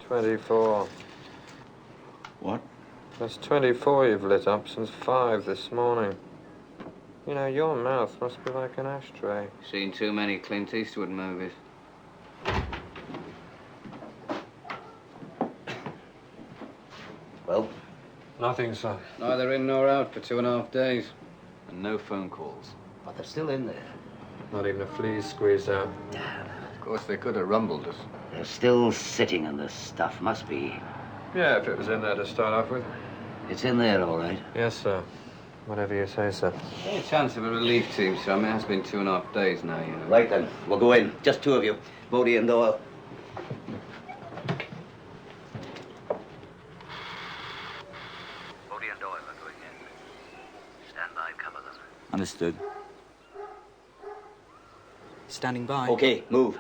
24. What? That's 24 you've lit up since 5 this morning. You know, your mouth must be like an ashtray. Seen too many Clint Eastwood movies. Well? Nothing, sir. Neither in nor out for 2.5 days. And no phone calls. But they're still in there. Not even a flea's squeezed out. Damn. Of course, they could have rumbled us. They're still sitting on this stuff. Must be. Yeah, if it was in there to start off with. It's in there, all right. Yes, sir. Whatever you say, sir. Any chance of a relief team, sir? I mean, it has been 2.5 days now, you know. Right then. We'll go in. Just two of you. Bodie and Doyle. Bodie and Doyle are going in. Stand by, cover them. Understood. Standing by. Okay, move.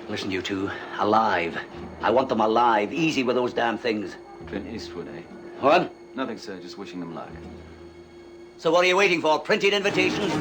Listen, you two. Alive. I want them alive. Easy with those damn things. Clint Eastwood, eh? What? Nothing, sir. Just wishing them luck. So what are you waiting for? Printed invitations?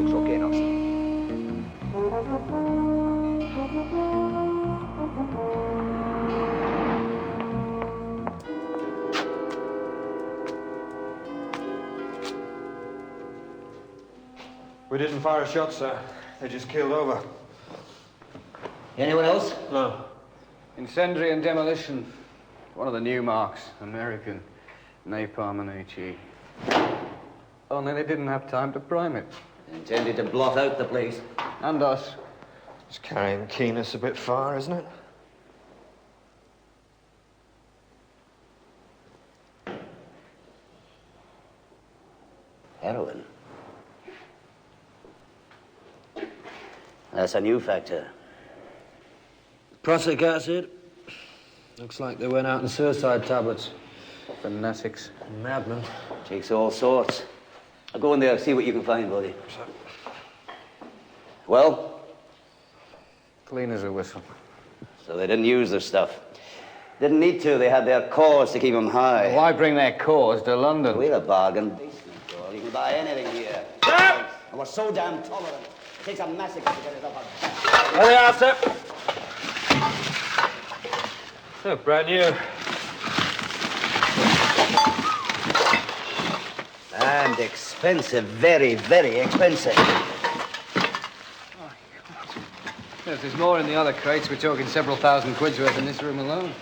Looks okay, Nelson. We didn't fire a shot, sir. They just keeled over. Anyone else? No. Incendiary and demolition. One of the new marks. American. Napalm and HE. Only they didn't have time to prime it. Intended to blot out the place. And us. It's carrying keenness a bit far, isn't it? Heroin. That's a new factor. Prussic acid. Looks like they went out in suicide tablets. Fanatics. Madmen. Takes all sorts. I'll go in there, see what you can find, buddy. Well? Clean as a whistle. So they didn't use their stuff. Didn't need to. They had their cause to keep them high. Why bring their cause to London? We're a bargain basement, Doyle. You can buy anything here. And we're so damn tolerant. It takes a massacre to get it up our back. There they are, sir. Oh, brand new. And expensive. Very, very expensive. If there's more in the other crates, we're talking several thousand quid's worth in this room alone.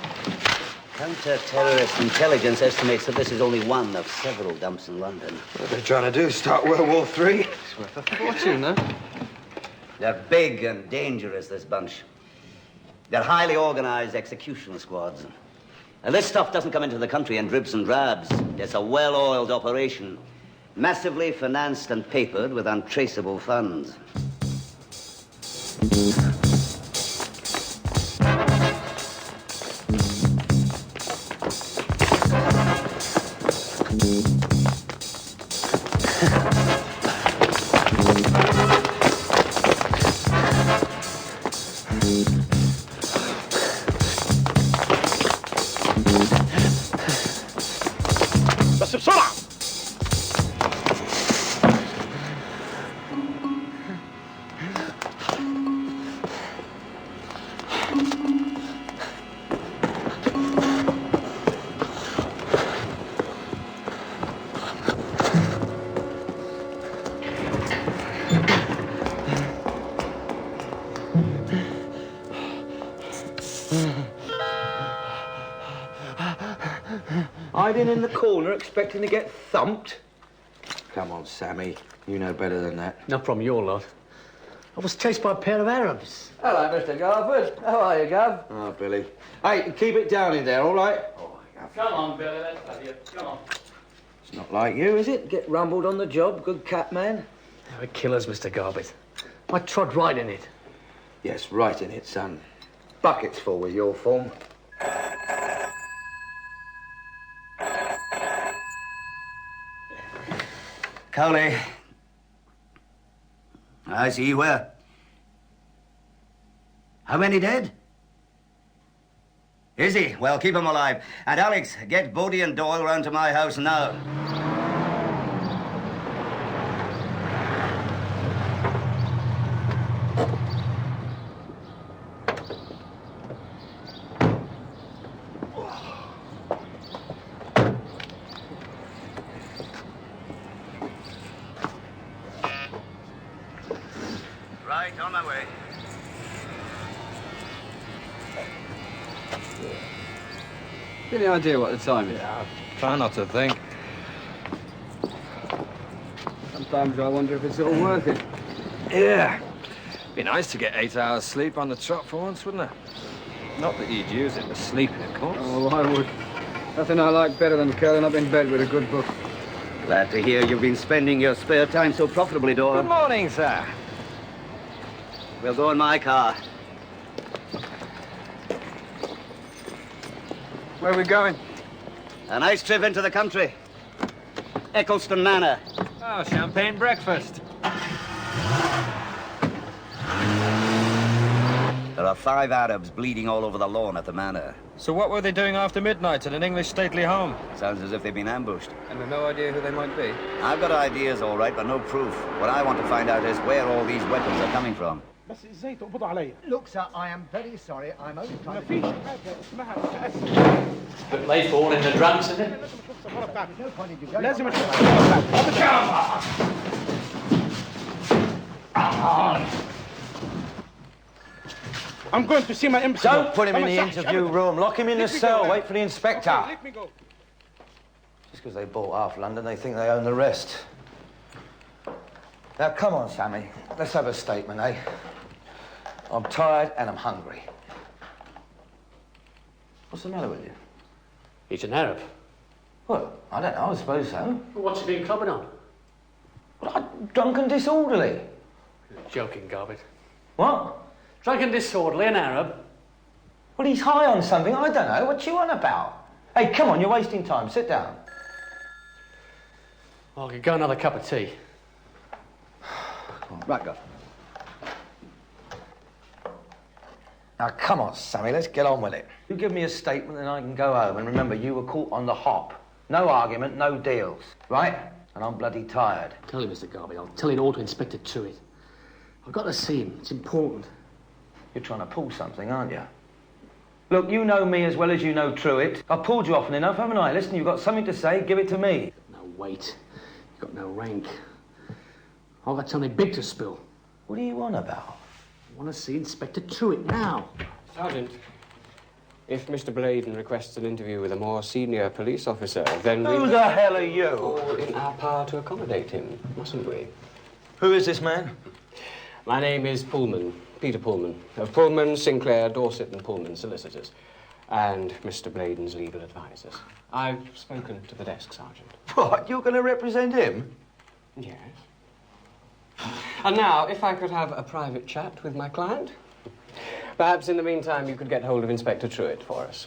Counter-terrorist intelligence estimates that this is only one of several dumps in London. What are they trying to do? Start World War III? It's worth a fortune, huh? They're big and dangerous, this bunch. They're highly organized execution squads. And this stuff doesn't come into the country in dribs and drabs. It's a well-oiled operation, massively financed and papered with untraceable funds. hiding in the corner expecting to get thumped? Come on, Sammy. You know better than that. Not from your lot. I was chased by a pair of Arabs. Hello, Mr. Garford. How are you, Gav? Oh, Billy. Hey, keep it down in there, all right? Come on, Billy, let's have you. Come on. It's not like you, is it? Get rumbled on the job, good cat man. They were killers, Mr. Garbett. I trod right in it. Yes, right in it, son. Buckets full with your form. Cowley. I see you where. How many dead? Is he? Well, keep him alive. And Alex, get Bodie and Doyle round to my house now. Right, on my way. Any idea what the time is? Try not to think. Sometimes I wonder if it's all worth it. Yeah. Be nice to get 8 hours sleep on the trot for once, wouldn't it? Not that you'd use it for sleeping, of course. Oh, I would. Nothing I like better than curling up in bed with a good book. Glad to hear you've been spending your spare time so profitably, Doyle. Good morning, sir. We'll go in my car. Where are we going? A nice trip into the country. Eccleston Manor. Oh, champagne breakfast. There are 5 Arabs bleeding all over the lawn at the manor. So what were they doing after midnight at an English stately home? Sounds as if they've been ambushed. And we've no idea who they might be. I've got ideas, all right, but no proof. What I want to find out is where all these weapons are coming from. Look, sir, I am very sorry. I'm only trying to... Bit late for all in the drunks, isn't it? No point in you going... I'm going to see my embassy. Don't put him in the interview room. Lock him in the cell. Wait for the inspector. Let me go. Just because they bought half London, they think they own the rest. Now, come on, Sammy. Let's have a statement, eh? I'm tired and I'm hungry. What's the matter with you? He's an Arab. Well, I don't know. I suppose so. What's he been clubbing on? Well, I'm drunk and disorderly. You're joking, Garbett. What? Drunk and disorderly, an Arab? Well, he's high on something. I don't know. What you on about? Hey, come on. You're wasting time. Sit down. I could go another cup of tea. Right, go. Now, come on, Sammy, let's get on with it. You give me a statement and I can go home. And remember, you were caught on the hop. No argument, no deals, right? And I'm bloody tired. Tell him, Mr. Garvey. I'll tell it all to Inspector Truitt. I've got to see him. It's important. You're trying to pull something, aren't you? Look, you know me as well as you know Truitt. I've pulled you often enough, haven't I? Listen, you've got something to say, give it to me. No weight. You've got no rank. I've got something big to spill. What are you on about? I want to see Inspector Truitt now. Sergeant, if Mr. Bladen requests an interview with a more senior police officer, then Who the hell are you? all in our power to accommodate him, mustn't we? Who is this man? My name is Pullman, Peter Pullman, of Pullman, Sinclair, Dorset and Pullman solicitors, and Mr. Bladen's legal advisors. I've spoken to the desk, Sergeant. What? You're going to represent him? Yes. And now, if I could have a private chat with my client, perhaps in the meantime you could get hold of Inspector Truitt for us.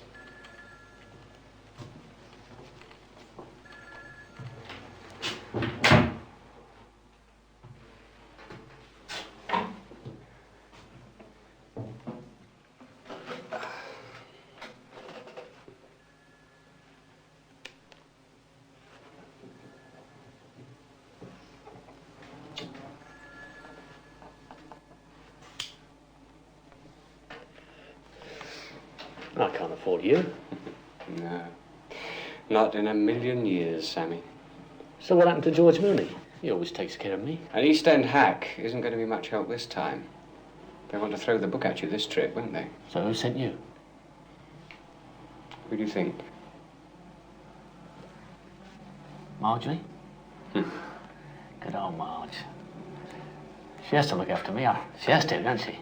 I can't afford you. No, not in a million years, Sammy. So what happened to George Mooney? He always takes care of me. An East End hack isn't going to be much help this time. They want to throw the book at you this trip, won't they? So who sent you? Who do you think? Marjorie? Good old Marge. She has to look after me. She has to, doesn't she?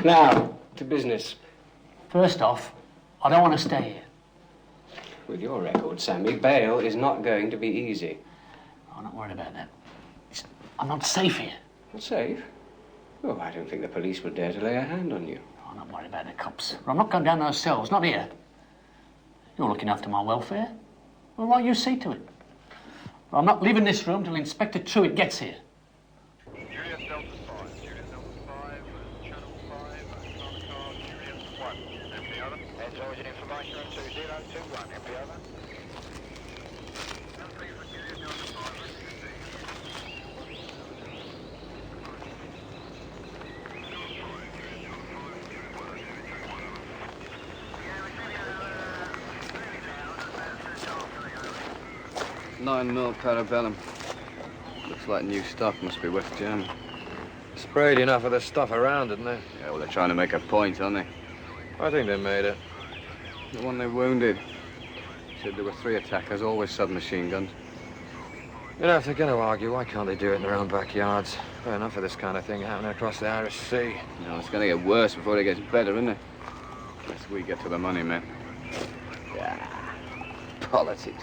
Now, to business. First off, I don't want to stay here. With your record, Sammy, bail is not going to be easy. I'm not worried about that. I'm not safe here. Not safe? Oh, I don't think the police would dare to lay a hand on you. I'm not worried about the cops. I'm not going down those cells, not here. You're looking after my welfare. Well, why you see to it? I'm not leaving this room till Inspector Truitt gets here. Juliet Delta 5, Juliet Delta 5, Channel 5, car, Juliet 1, MP over. Heads origin information on 2021, MP over. Nine mil parabellum. Looks like new stock. Must be West German. Sprayed enough of the stuff around, didn't they? Yeah, well, they're trying to make a point, aren't they? I think they made it. The one they wounded. Said there were 3 attackers, always submachine guns. You know, if they're going to argue, why can't they do it in their own backyards? Fair enough of this kind of thing happening across the Irish Sea. No, it's going to get worse before it gets better, isn't it? Unless we get to the money, man. Yeah. Politics.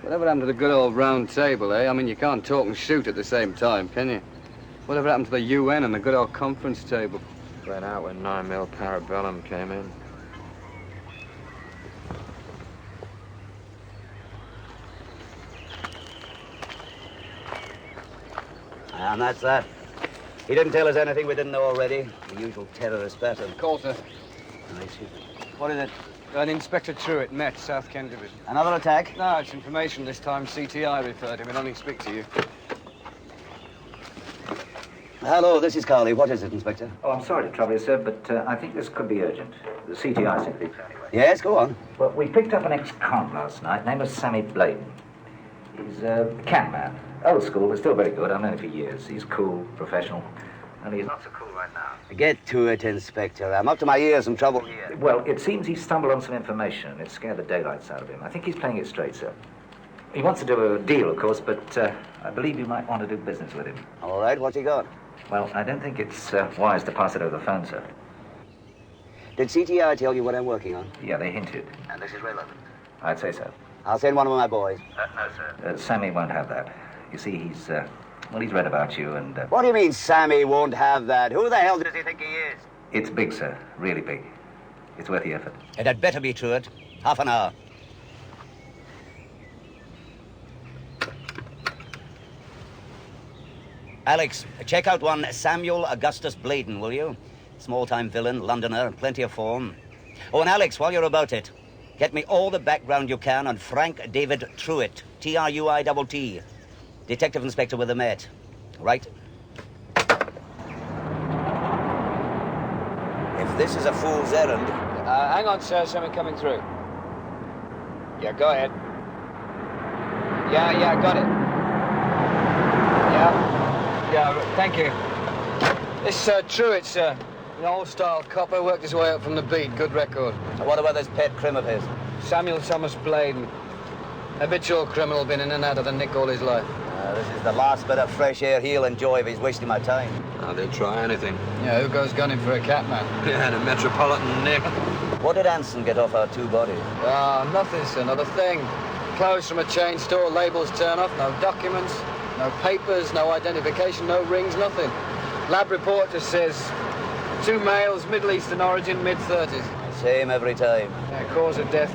Whatever happened to the good old round table, eh? I mean, you can't talk and shoot at the same time, can you? Whatever happened to the UN and the good old conference table? Went out when 9 mil parabellum came in. And that's that. He didn't tell us anything we didn't know already. The usual terrorist pattern. Call, sir. I see. What is it? An Inspector Truitt, Met, South Kent Division. Another attack? No, it's information this time. CTI referred him. He'll only speak to you. Hello, this is Carley. What is it, Inspector? Oh, I'm sorry to trouble you, sir, but I think this could be urgent. The CTI simply. Yes, go on. Well, we picked up an ex-con last night. Name was Sammy Bladen. He's a camp man. Old school, but still very good. I've known him for years. He's cool, professional. Only he's not so cool right now. Get to it, Inspector. I'm up to my ears in trouble here. Well, it seems he stumbled on some information, and it scared the daylights out of him. I think he's playing it straight, sir. He wants to do a deal, of course, but I believe you might want to do business with him. All right, what's he got? Well, I don't think it's wise to pass it over the phone, sir. Did CTI tell you what I'm working on? Yeah, they hinted. And this is relevant. I'd say so. I'll send one of my boys. No, sir. Sammy won't have that. You see, he's read about you and... What do you mean Sammy won't have that? Who the hell does he think he is? It's big, sir. Really big. It's worth the effort. It had better be Truitt. Half an hour. Alex, check out one Samuel Augustus Bladen, will you? Small-time villain, Londoner, plenty of form. Oh, and Alex, while you're about it, get me all the background you can on Frank David Truitt, T-R-U-I-T-T. Detective Inspector with the Met. Right? If this is a fool's errand... Hang on, sir. Someone coming through. Yeah, go ahead. Yeah, got it. Yeah, thank you. This Truitt, sir. An old-style copper, worked his way up from the beat. Good record. What about this pet crim of his? Samuel Thomas Bladen. Habitual criminal, been in and out of the nick all his life. This is the last bit of fresh air he'll enjoy if he's wasting my time. They'll try anything. Yeah, who goes gunning for a cat man? Yeah, and a metropolitan nick. What did Anson get off our 2 bodies? Nothing, sir, not a thing. Clothes from a chain store, labels turn off, no documents, no papers, no identification, no rings, nothing. Lab report just says 2 males, Middle Eastern origin, mid-30s. Same every time. Cause of death,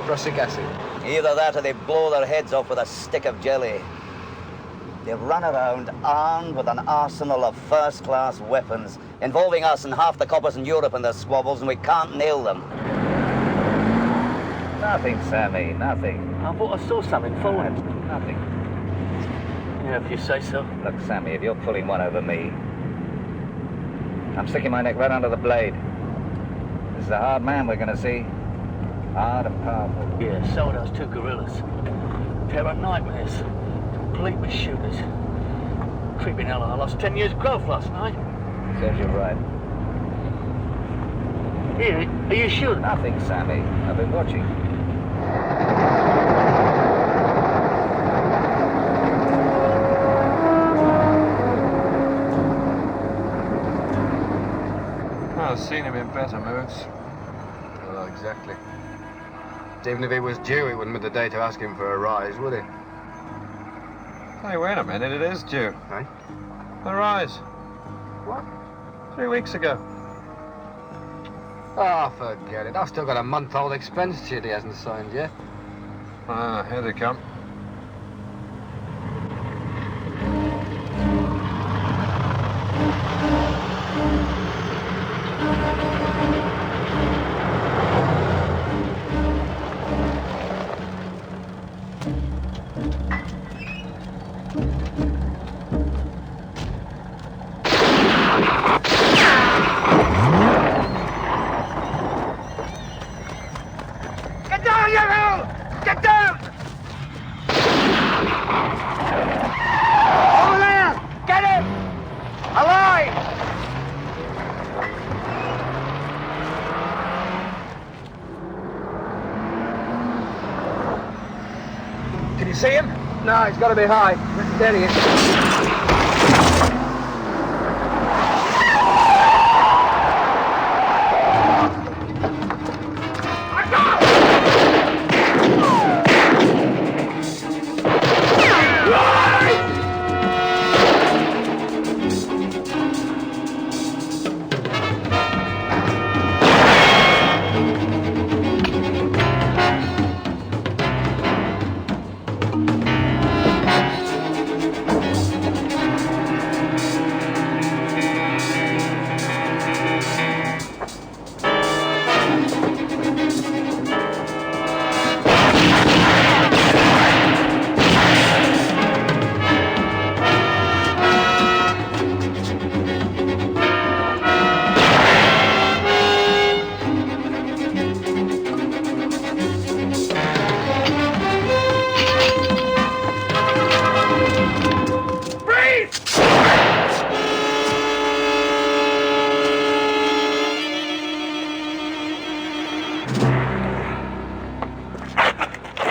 prussic acid. Either that or they blow their heads off with a stick of jelly. They run around armed with an arsenal of first-class weapons, involving us and half the coppers in Europe in their squabbles, and we can't nail them. Nothing, Sammy, nothing. I thought I saw something forward. Nothing. Yeah, if you say so. Look, Sammy, if you're pulling one over me, I'm sticking my neck right under the blade. This is a hard man we're going to see. Hard and powerful. Yeah, so are those 2 gorillas. Pair of nightmares. Complete with shooters. Creeping hell, I lost 10 years growth last night. Serves you right. Here, are you shooting? Nothing, Sammy. I've been watching. better moods. Oh, exactly. Even if he was due, he wouldn't be the day to ask him for a rise, would he? Hey, wait a minute, it is due. Eh? The rise. What? 3 weeks ago. Oh, forget it. I've still got a month-old expense sheet he hasn't signed yet. Ah, here they come. Get down, you hell! Get down! Over there! Get him! Alive! Can you see him? No, he's got to be high. Steady it.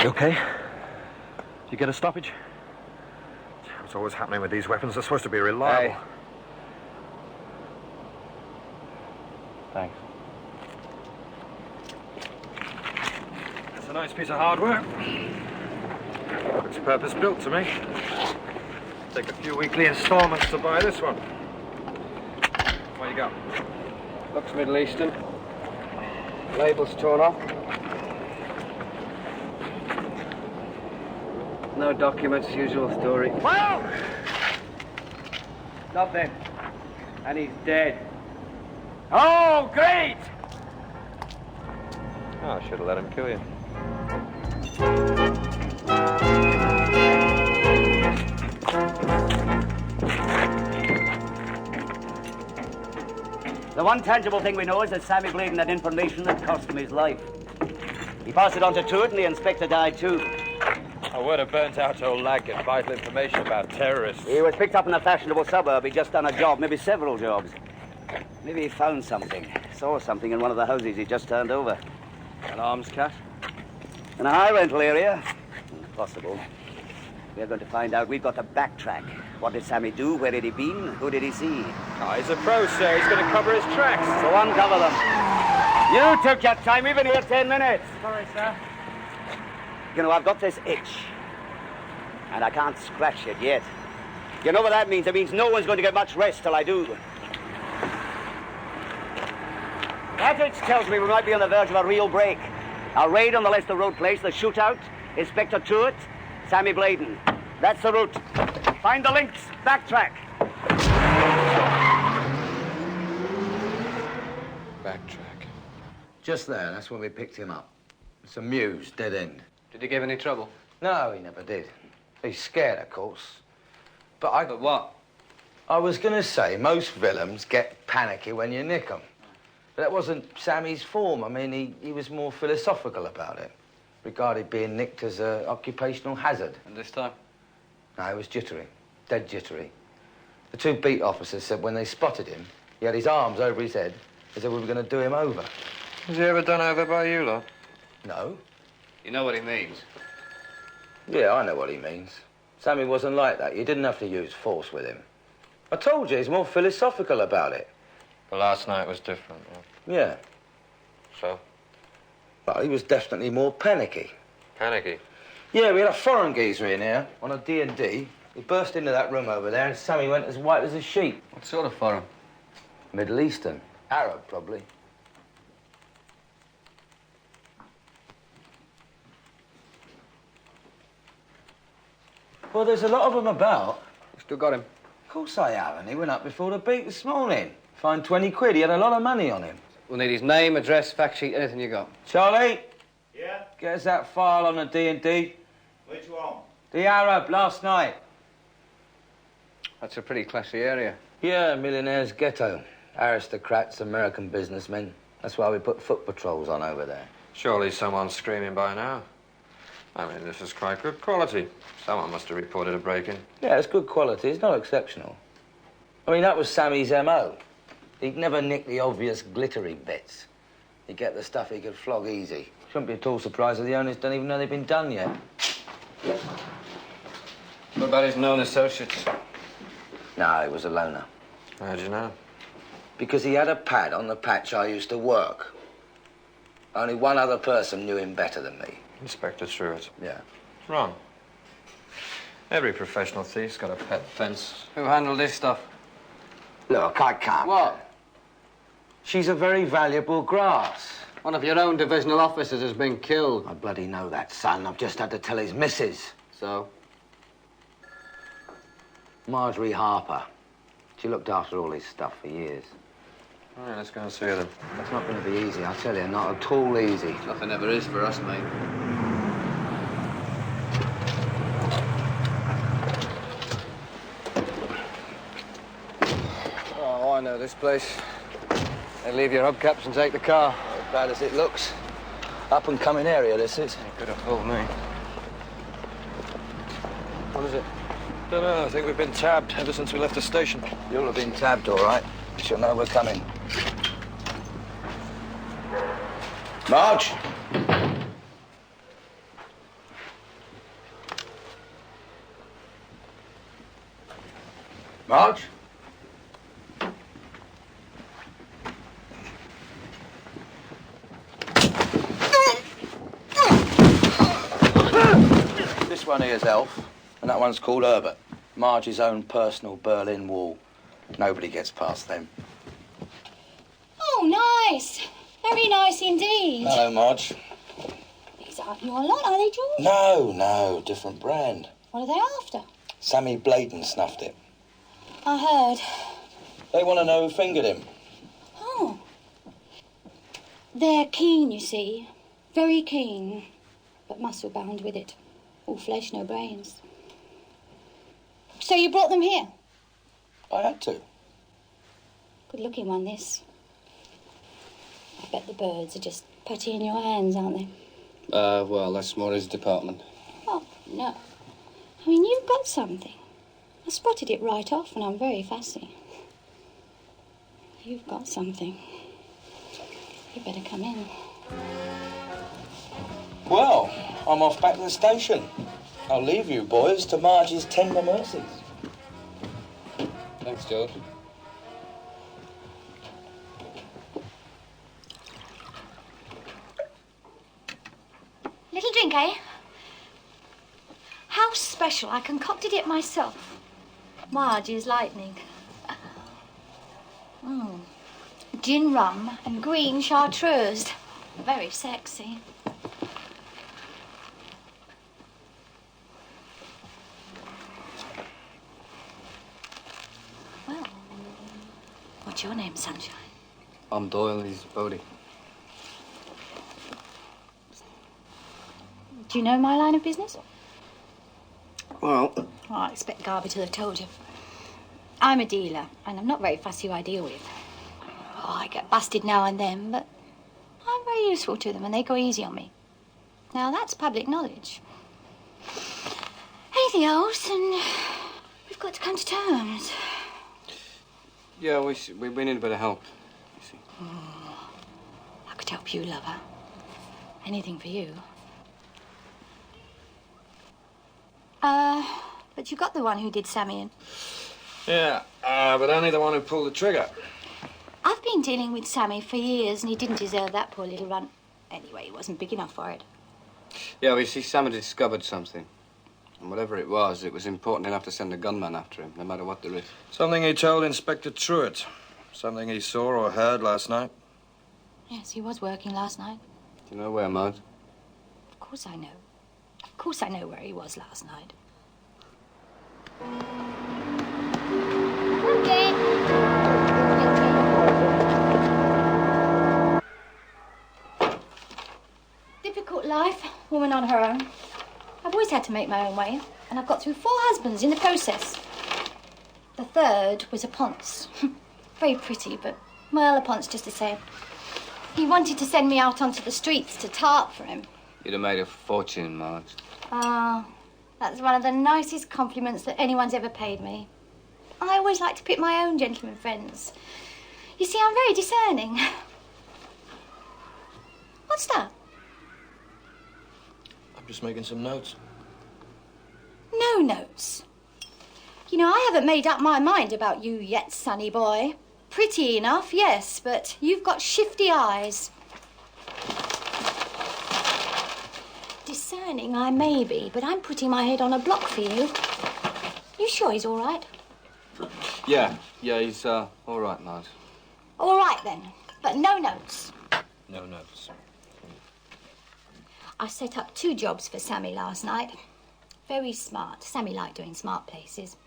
You okay? Did you get a stoppage? What's always happening with these weapons? They're supposed to be reliable. Hey. Thanks. It's a nice piece of hardware. Looks purpose-built to me. Take a few weekly installments to buy this one. What you got? Looks Middle Eastern. Label's torn off. No documents, usual story. Well! Stop then. And he's dead. Oh, great! Oh, I should have let him kill you. The one tangible thing we know is that Sammy Bladen had information that cost him his life. He passed it on to Truett, and the inspector died too. I would have burnt out old lag and vital information about terrorists. He was picked up in a fashionable suburb. He'd just done a job, maybe several jobs. Maybe he found something, saw something in one of the houses he just turned over. An arms cache? In a high rental area? Possible. We're going to find out. We've got to backtrack. What did Sammy do? Where had he been? Who did he see? Oh, he's a pro, sir. He's going to cover his tracks. So uncover them. You took your time. We've been here 10 minutes. Sorry, sir. You know, I've got this itch. And I can't scratch it yet. You know what that means? It means no one's going to get much rest till I do. That itch tells me we might be on the verge of a real break. A raid on the Leicester Road place, the shootout, Inspector Truett, Sammy Bladen. That's the route. Find the links. Backtrack. Backtrack. Just there, that's when we picked him up. It's a Mews, dead end. Did he give any trouble? No, he never did. He's scared, of course. But what? I was going to say, most villains get panicky when you nick them. But that wasn't Sammy's form. I mean, he was more philosophical about it. Regarded being nicked as an occupational hazard. And this time? No, he was jittery. Dead jittery. The two beat officers said when they spotted him, he had his arms over his head as if we were going to do him over. Was he ever done over by you lot? No. You know what he means. Yeah, I know what he means. Sammy wasn't like that. You didn't have to use force with him. I told you, he's more philosophical about it. But last night was different, yeah. Yeah. So? Well, he was definitely more panicky. Panicky? Yeah, we had a foreign geezer in here on a D&D. He burst into that room over there and Sammy went as white as a sheet. What sort of foreign? Middle Eastern. Arab, probably. Well, there's a lot of them about. You still got him? Of course I haven't. He went up before the beat this morning. Fined 20 quid. He had a lot of money on him. We'll need his name, address, fact sheet, anything you got. Charlie? Yeah? Get us that file on the D&D. Which one? The Arab, last night. That's a pretty classy area. Yeah, millionaire's ghetto. Aristocrats, American businessmen. That's why we put foot patrols on over there. Surely someone's screaming by now. I mean, this is quite good quality. Someone must have reported a break-in. Yeah, it's good quality. It's not exceptional. I mean, that was Sammy's M.O. He'd never nick the obvious glittery bits. He'd get the stuff he could flog easy. Shouldn't be at all surprised if the owners don't even know they've been done yet. What about his known associates? No, he was a loner. How'd you know? Because he had a pad on the patch I used to work. Only one other person knew him better than me. Inspector Truett. Yeah. Wrong. Every professional thief's got a pet fence. Who handled this stuff? Look, I can't. What? She's a very valuable grass. One of your own divisional officers has been killed. I bloody know that, son. I've just had to tell his missus. So? Marjorie Harper. She looked after all his stuff for years. All right, let's go and see her then. That's not going to be easy, I tell you. Not at all easy. Nothing ever is for us, mate. Oh, I know this place. They leave your hubcaps and take the car. As bad as it looks. Up and coming area, this is. You could have fooled me. What is it? Don't know. I think we've been tabbed ever since we left the station. You'll have been tabbed, all right. She'll know we're coming. Marge! Marge? This one here's Elf, and that one's called Herbert. Marge's own personal Berlin Wall. Nobody gets past them. Oh, nice. Very nice indeed. Hello, Marge. These aren't your lot, are they, George? No, different brand. What are they after? Sammy Bladen snuffed it. I heard. They want to know who fingered him. Oh. They're keen, you see. Very keen. But muscle-bound with it. All flesh, no brains. So you brought them here? I had to. Good-looking one, this. I bet the birds are just putty in your hands, aren't they? Well, that's more his department. Oh, no. I mean, you've got something. I spotted it right off, and I'm very fussy. You've got something. You better come in. Well, I'm off back to the station. I'll leave you boys to Marge's tender mercies. Thanks, George. Little drink, eh? How special. I concocted it myself. Marge is lightning. Gin rum and green chartreuse. Very sexy. Well, what's your name, Sunshine? I'm Doyle, he's Bodie. Do you know my line of business? Well, Oh, I expect Garvey to have told you. I'm a dealer, and I'm not very fussy who I deal with. Oh, I get busted now and then, but I'm very useful to them, and they go easy on me. Now, that's public knowledge. Anything else, and we've got to come to terms. yeah, we need a bit of help, you see. I could help you, lover. Anything for you. But you got the one who did Sammy in. Yeah, but only the one who pulled the trigger. I've been dealing with Sammy for years and he didn't deserve that poor little runt. Anyway, he wasn't big enough for it. Yeah, well, you see, Sam had discovered something. And whatever it was important enough to send a gunman after him, no matter what the risk. Something he told Inspector Truitt. Something he saw or heard last night. Yes, he was working last night. Do you know where, Marge? Of course I know. Of course I know where he was last night. Difficult life, woman on her own. I've always had to make my own way, and I've got through 4 husbands in the process. The third was a Ponce. Very pretty, but, well, a Ponce just the same. He wanted to send me out onto the streets to tarp for him. You'd have made a fortune, Marge. Ah, that's one of the nicest compliments that anyone's ever paid me. I always like to pick my own gentleman friends. You see, I'm very discerning. What's that? I'm just making some notes. No notes. You know, I haven't made up my mind about you yet, sonny boy. Pretty enough, yes, but you've got shifty eyes. Discerning I may be, but I'm putting my head on a block for you. You sure he's all right? Yeah, he's, all right, Marge. All right, then, but no notes. No notes. I set up 2 jobs for Sammy last night. Very smart. Sammy liked doing smart places.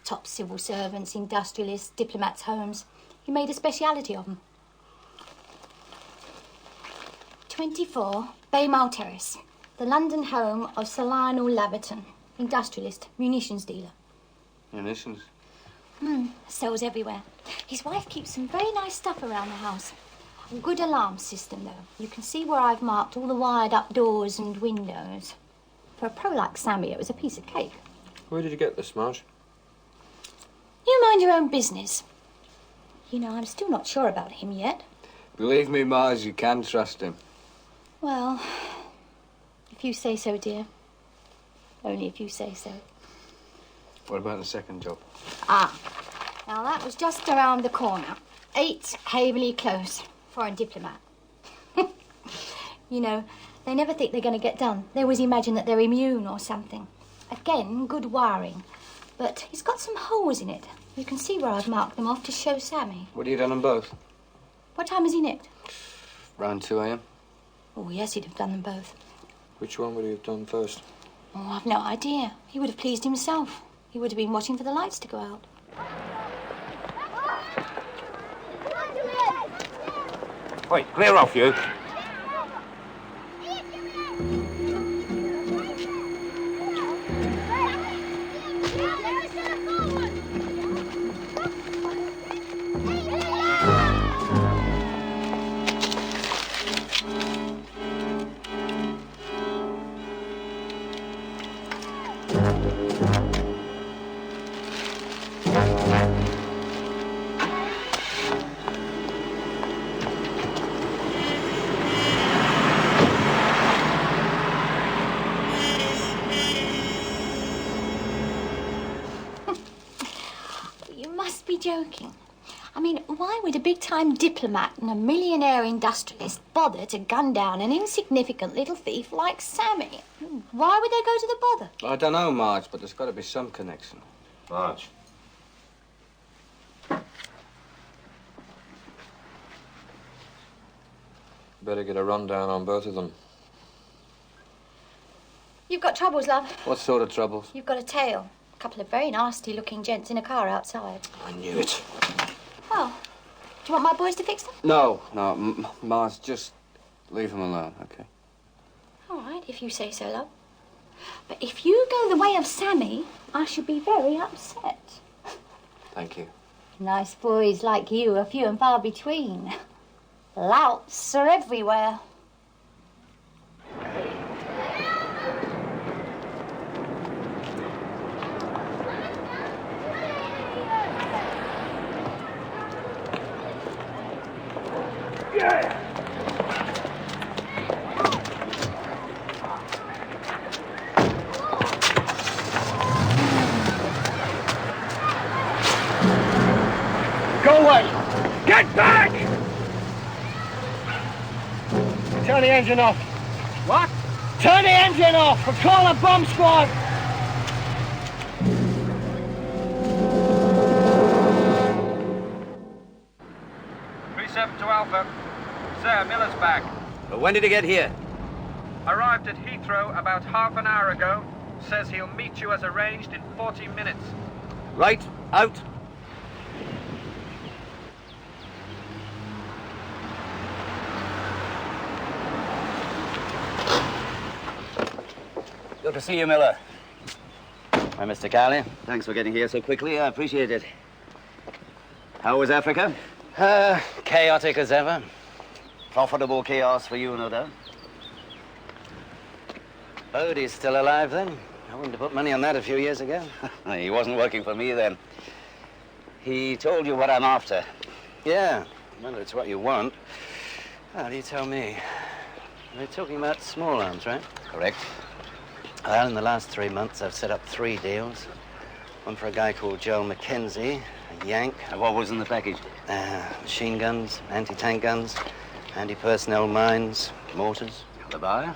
Top civil servants, industrialists, diplomats' homes. He made a speciality of them. 24 Baymile Terrace, the London home of Sir Lionel Laverton, industrialist, munitions dealer. Munitions? Sells everywhere. His wife keeps some very nice stuff around the house. A good alarm system, though. You can see where I've marked all the wired-up doors and windows. For a pro like Sammy, it was a piece of cake. Where did you get this, Marge? You mind your own business. You know, I'm still not sure about him yet. Believe me, Marge, you can trust him. Well, if you say so, dear. Only if you say so. What about the second job? Ah, now that was just around the corner. 8 Haverley Close. Foreign diplomat. You know, they never think they're going to get done. They always imagine that they're immune or something. Again, good wiring. But it's got some holes in it. You can see where I've marked them off to show Sammy. What have you done them both? What time is he nicked? Around 2 a.m. Oh, yes, he'd have done them both. Which one would he have done first? Oh, I've no idea. He would have pleased himself. He would have been watching for the lights to go out. Wait, clear off, you. Joking. I mean, why would a big-time diplomat and a millionaire industrialist bother to gun down an insignificant little thief like Sammy? Why would they go to the bother? I don't know, Marge, but there's got to be some connection. Marge. Better get a rundown on both of them. You've got troubles, love. What sort of troubles? You've got a tail. A couple of very nasty-looking gents in a car outside. I knew it. Oh, do you want my boys to fix them? No, Marge, just leave them alone, okay? All right, if you say so, love. But if you go the way of Sammy, I should be very upset. Thank you. Nice boys like you are few and far between. Louts are everywhere. Go away! Get back! Turn the engine off. What? Turn the engine off and call a bomb squad. 37 to Alpha. Sir, Miller's back. But when did he get here? Arrived at Heathrow about half an hour ago. Says he'll meet you as arranged in 40 minutes. Right, out. Good to see you, Miller. Hi, Mr. Cowley. Thanks for getting here so quickly. I appreciate it. How was Africa? Chaotic as ever. Profitable chaos for you, no doubt. Bodie's still alive, then? I wouldn't have put money on that a few years ago. He wasn't working for me then. He told you what I'm after. Yeah, whether it's what you want. How do you tell me? We're talking about small arms, right? Correct. Well, in the last 3 months, I've set up 3 deals. One for a guy called Joel Mackenzie, a Yank. And what was in the package? Machine guns, anti-tank guns, anti-personnel mines, mortars. The buyer?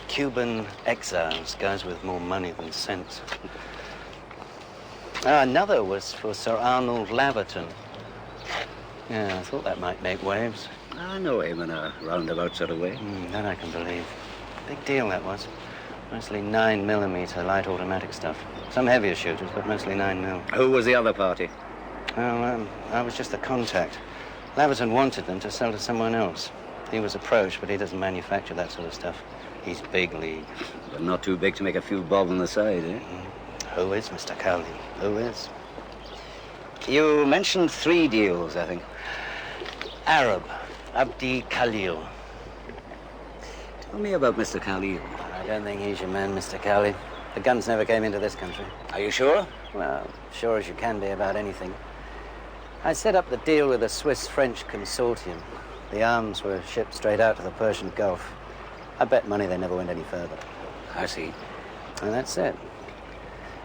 Cuban exiles, guys with more money than sense. Another was for Sir Arnold Laverton. Yeah, I thought that might make waves. I know him in a roundabout sort of way. That I can believe. Big deal, that was. Mostly 9mm light automatic stuff. Some heavier shooters, but mostly 9mm. Who was the other party? Well, I was just the contact. Laverton wanted them to sell to someone else. He was approached, but he doesn't manufacture that sort of stuff. He's big league. But not too big to make a few bob on the side, eh? Who is, Mr. Cowley? Who is? You mentioned 3 deals, I think. Arab, Abdi Khalil. Tell me about Mr. Khalil. I don't think he's your man, Mr. Cowley. The guns never came into this country. Are you sure? Well, sure as you can be about anything. I set up the deal with a Swiss-French consortium. The arms were shipped straight out to the Persian Gulf. I bet money they never went any further. I see. And that's it.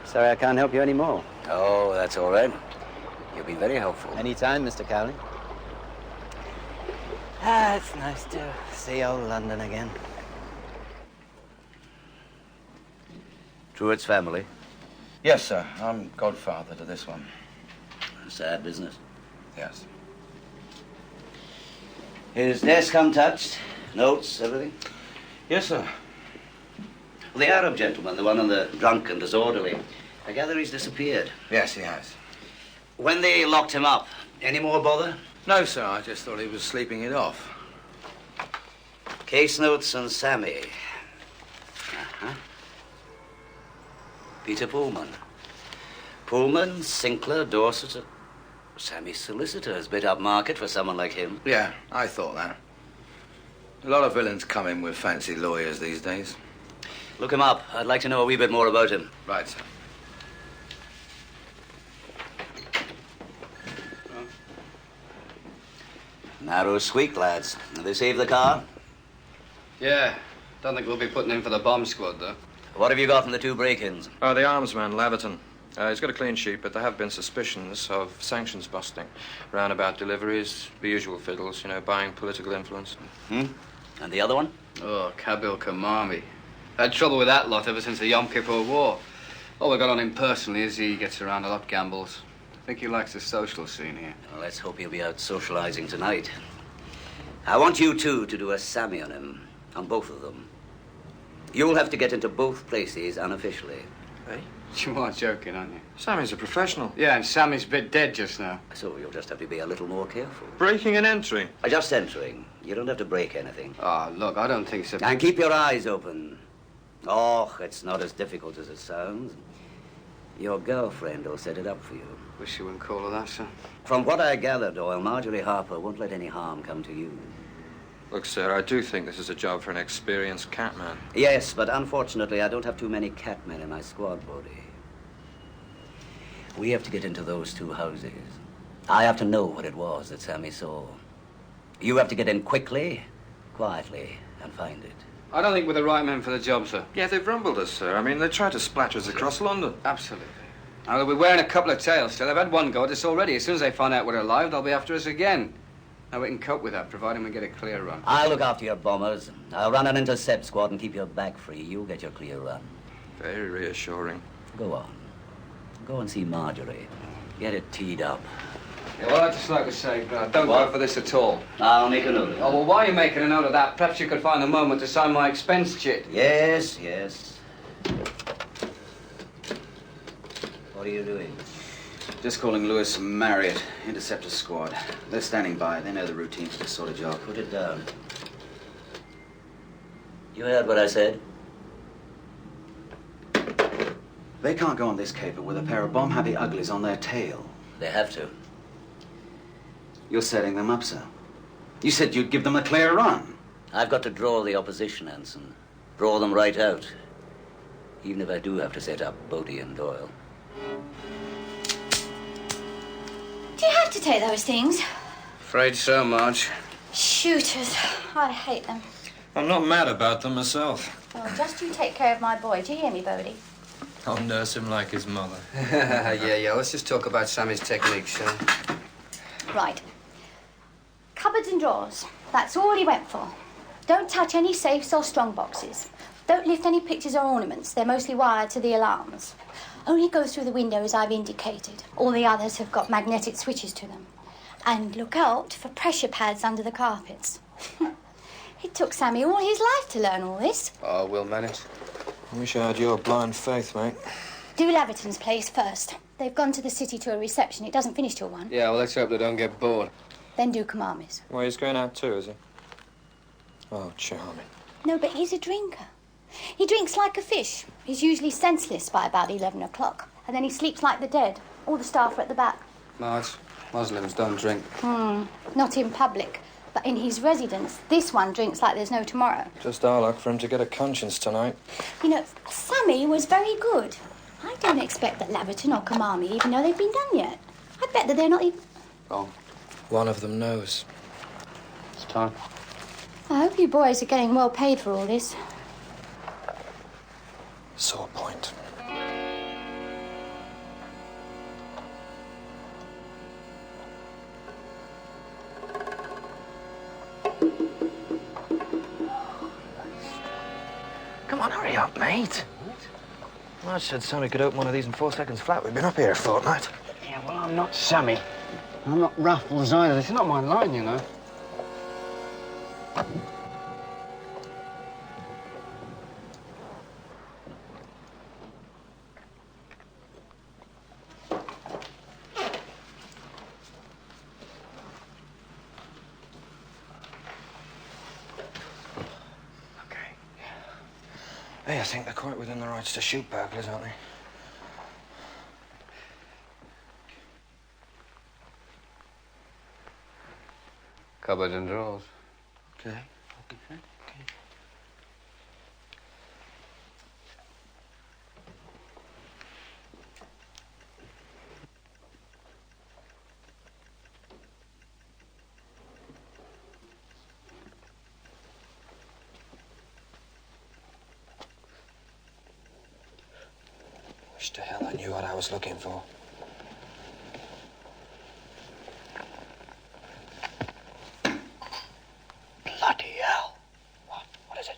Sorry I can't help you anymore. Oh, that's all right. You've been very helpful. Anytime, Mr. Cowley. It's nice to see old London again. Truett's family? Yes, sir. I'm godfather to this one. Sad business. Yes. His desk untouched? Notes, everything? Yes, sir. The Arab gentleman, the one on the drunk and disorderly, I gather he's disappeared. Yes, he has. When they locked him up, any more bother? No, sir. I just thought he was sleeping it off. Case notes on Sammy. Uh-huh. Peter Pullman. Pullman, Sinclair, Dorset. Sammy's solicitor's bit up market for someone like him. Yeah, I thought that. A lot of villains come in with fancy lawyers these days. Look him up. I'd like to know a wee bit more about him. Right, sir. Narrow squeak, lads. Have they saved the car? Yeah. Don't think we'll be putting in for the bomb squad, though. What have you got in the 2 break-ins? The arms man, Laverton. He's got a clean sheet, but there have been suspicions of sanctions busting. Roundabout deliveries, the usual fiddles, you know, buying political influence. And the other one? Oh, Kabil Kamami. Had trouble with that lot ever since the Yom Kippur War. All we got on him personally is he gets around a lot, gambles. I think he likes the social scene here. Well, let's hope he'll be out socializing tonight. I want you 2 to do a Sammy on him, on both of them. You'll have to get into both places unofficially. Hey? You are joking, aren't you? Sammy's a professional. Yeah, and Sammy's a bit dead just now. So you'll just have to be a little more careful. Breaking and entering? Just entering. You don't have to break anything. Oh, look, I don't think so. And keep your eyes open. Oh, it's not as difficult as it sounds. Your girlfriend will set it up for you. Wish you wouldn't call her that, sir. From what I gathered, Doyle, Marjorie Harper won't let any harm come to you. Look, sir, I do think this is a job for an experienced catman. Yes, but unfortunately, I don't have too many catmen in my squad, Bodie. We have to get into those 2 houses. I have to know what it was that Sammy saw. You have to get in quickly, quietly, and find it. I don't think we're the right men for the job, sir. Yeah, they've rumbled us, sir. I mean, they tried to splatter us across London. Absolutely. Now, they'll be wearing a couple of tails still. They've had one go at us already. As soon as they find out we're alive, they'll be after us again. Now, we can cope with that, providing we get a clear run. I'll look after your bombers. I'll run an intercept squad and keep your back free. You'll get your clear run. Very reassuring. Go on. Go and see Marjorie. Get it teed up. Yeah, well, I'd just like to say, don't go for this at all. I'll make a note of it. Oh, well, why are you making a note of that? Perhaps you could find a moment to sign my expense chit. Yes, yes. What are you doing? Just calling Lewis and Marriott, Interceptor Squad. They're standing by. They know the routine for this sort of job. Put it down. You heard what I said? They can't go on this caper with a pair of bomb-happy uglies on their tail. They have to. You're setting them up, sir. You said you'd give them a clear run. I've got to draw the opposition, Anson. Draw them right out. Even if I do have to set up Bodie and Doyle. Do you have to take those things? Afraid so, Marge. Shooters. I hate them. I'm not mad about them myself. Well, just you take care of my boy. Do you hear me, Bodie? I'll nurse him like his mother. yeah, let's just talk about Sammy's technique, shall we? Right. Cupboards and drawers. That's all he went for. Don't touch any safes or strong boxes. Don't lift any pictures or ornaments. They're mostly wired to the alarms. Only go through the window as I've indicated. All the others have got magnetic switches to them. And look out for pressure pads under the carpets. It took Sammy all his life to learn all this. Oh, we'll manage. I wish I had your blind faith, mate. Do Laverton's place first. They've gone to the city to a reception. It doesn't finish till 1. Yeah, well, let's hope they don't get bored. Then do Kamami's. Well, he's going out too, is he? Oh, charming. No, but he's a drinker. He drinks like a fish. He's usually senseless by about 11 o'clock. And then he sleeps like the dead. All the staff are at the back. Marge, Muslims don't drink. Not in public. But in his residence, this one drinks like there's no tomorrow. Just our luck for him to get a conscience tonight. You know, Sammy was very good. I don't expect that Laverton or Kamami even know they've been done yet. I bet that they're not even... Oh. One of them knows. It's time. I hope you boys are getting well paid for all this. Sore point. Come on, hurry up, mate. Marge said Sammy could open one of these in 4 seconds flat. We've been up here a fortnight. Yeah, well, I'm not Sammy. I'm not Raffles either. It's not my line, you know. Hey, I think they're quite within their rights to shoot burglars, aren't they? Cupboards and drawers. Okay. Wish to hell I knew what I was looking for. Bloody hell. What is it?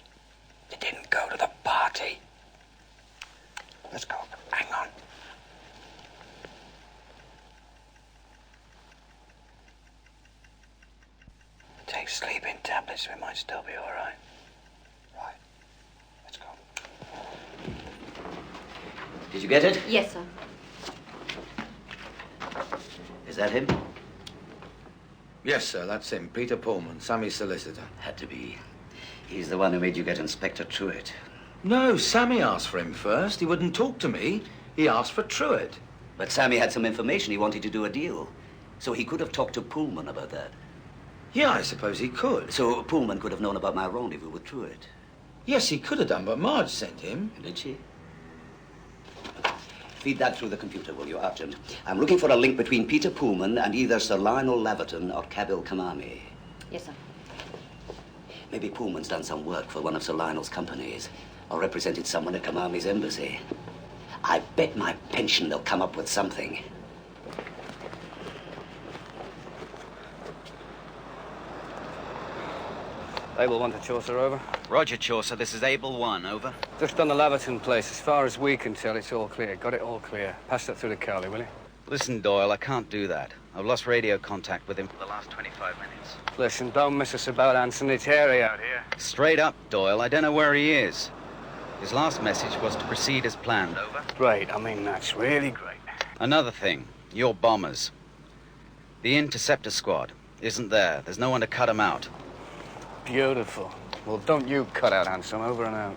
They didn't go to the party. Let's go. Hang on. Take sleeping tablets, we might still be all right. Right. Let's go. Did you get it? Yes, sir. Is that him? Yes, sir, that's him. Peter Pullman, Sammy's solicitor. Had to be. He's the one who made you get Inspector Truitt. No, Sammy asked for him first. He wouldn't talk to me. He asked for Truitt. But Sammy had some information. He wanted to do a deal. So he could have talked to Pullman about that. Yeah, I suppose he could. So Pullman could have known about my rendezvous with Truitt. Yes, he could have done, but Marge sent him. Did she? Feed that through the computer, will you, Argent? I'm looking for a link between Peter Pullman and either Sir Lionel Laverton or Kabil Kamami. Yes, sir. Maybe Pullman's done some work for one of Sir Lionel's companies or represented someone at Kamami's embassy. I bet my pension they'll come up with something. Abel 1 to Chaucer, over. Roger, Chaucer. This is Able 1, over. Just on the Laverton place. As far as we can tell, it's all clear. Got it all clear. Pass that through to Cowley, will you? Listen, Doyle, I can't do that. I've lost radio contact with him for the last 25 minutes. Listen, don't miss us about, Anson. It's hairy out here. Straight up, Doyle. I don't know where he is. His last message was to proceed as planned, over. Great. I mean, that's really great. Another thing. Your bombers. The interceptor squad isn't there. There's no one to cut them out. Beautiful. Well, don't you cut out, Anson. Over and out.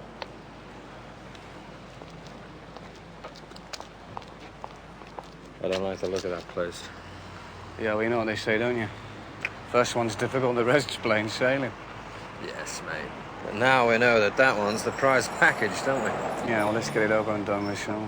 I don't like the look of that place. Yeah, well, you know what they say, don't you? First one's difficult, the rest's plain sailing. Yes, mate. But now we know that that one's the prize package, don't we? Yeah, well, let's get it over and done with, shall we?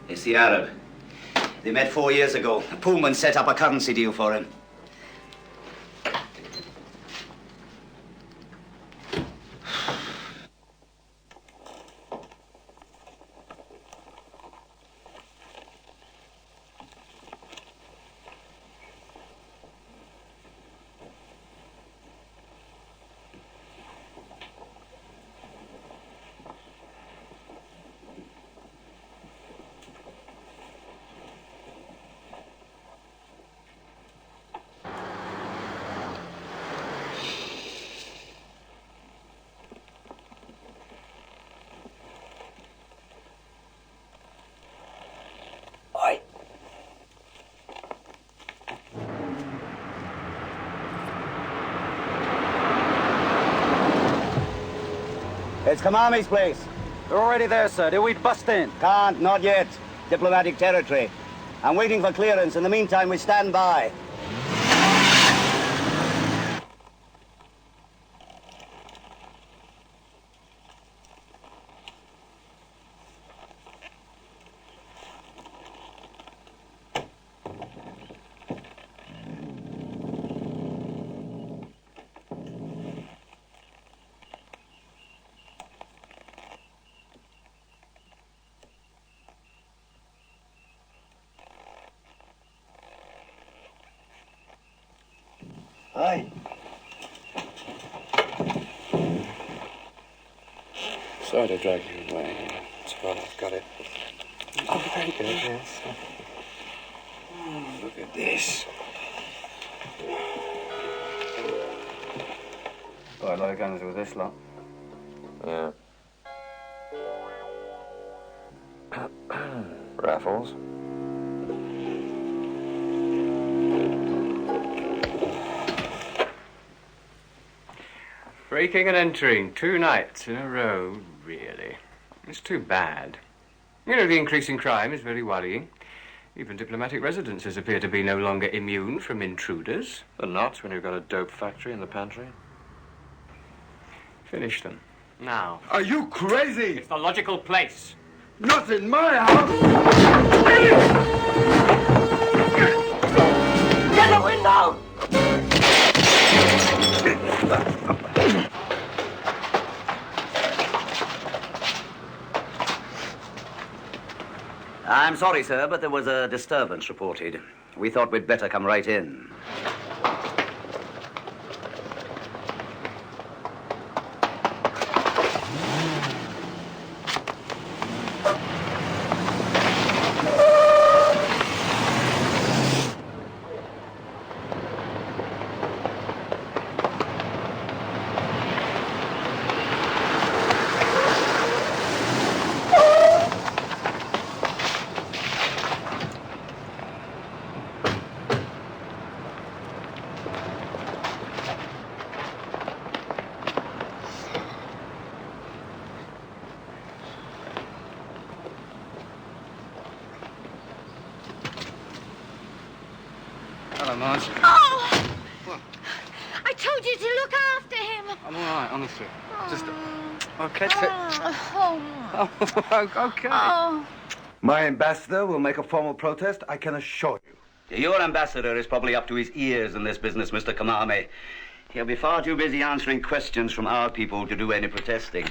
It's the Arab. They met 4 years ago. Pullman set up a currency deal for him. It's Kamami's place. They're already there, sir. Did we bust in? Can't, not yet. Diplomatic territory. I'm waiting for clearance. In the meantime, we stand by. Aye. Sorry to drag you away. It's well, I've got it. Oh, very good, yes. Look at this. Quite a lot of guns with this lot. Yeah. Raffles. Breaking and entering 2 nights in a row, really. It's too bad. You know, the increasing crime is very worrying. Even diplomatic residences appear to be no longer immune from intruders. They're not when you've got a dope factory in the pantry. Finish them. Now. Are you crazy? It's the logical place. Not in my house! Get the window! I'm sorry, sir, but there was a disturbance reported. We thought we'd better come right in. Hello, Marge. Oh! What? I told you to look after him. I'm all right, honestly. Just... Okay, Oh. okay. Oh. My ambassador will make a formal protest, I can assure you. Your ambassador is probably up to his ears in this business, Mr. Kamame. He'll be far too busy answering questions from our people to do any protesting.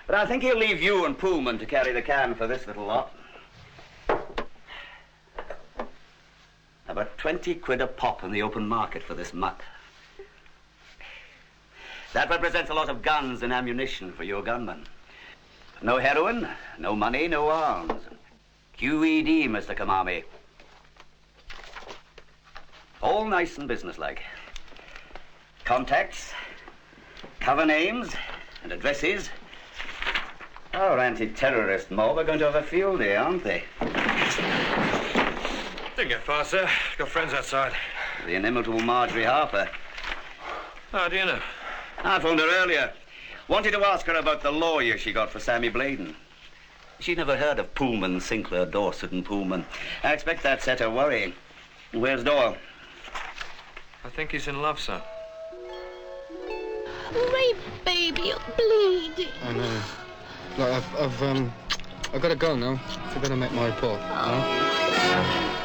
But I think he'll leave you and Pullman to carry the can for this little lot. About 20 quid a pop in the open market for this muck. That represents a lot of guns and ammunition for your gunmen. No heroin, no money, no arms. QED, Mr. Kamame. All nice and businesslike. Contacts, cover names, and addresses. Our anti-terrorist mob are going to have a field day, aren't they? Didn't get far, sir. Got friends outside. The inimitable Marjorie Harper. How do you know? I phoned her earlier. Wanted to ask her about the lawyer she got for Sammy Bladen. She'd never heard of Pullman, Sinclair, Dorset and Pullman. I expect that set her worrying. Where's Doyle? I think he's in love, sir. My baby, you're bleeding. I know. Look, I've got to go now. I better make my report. Oh.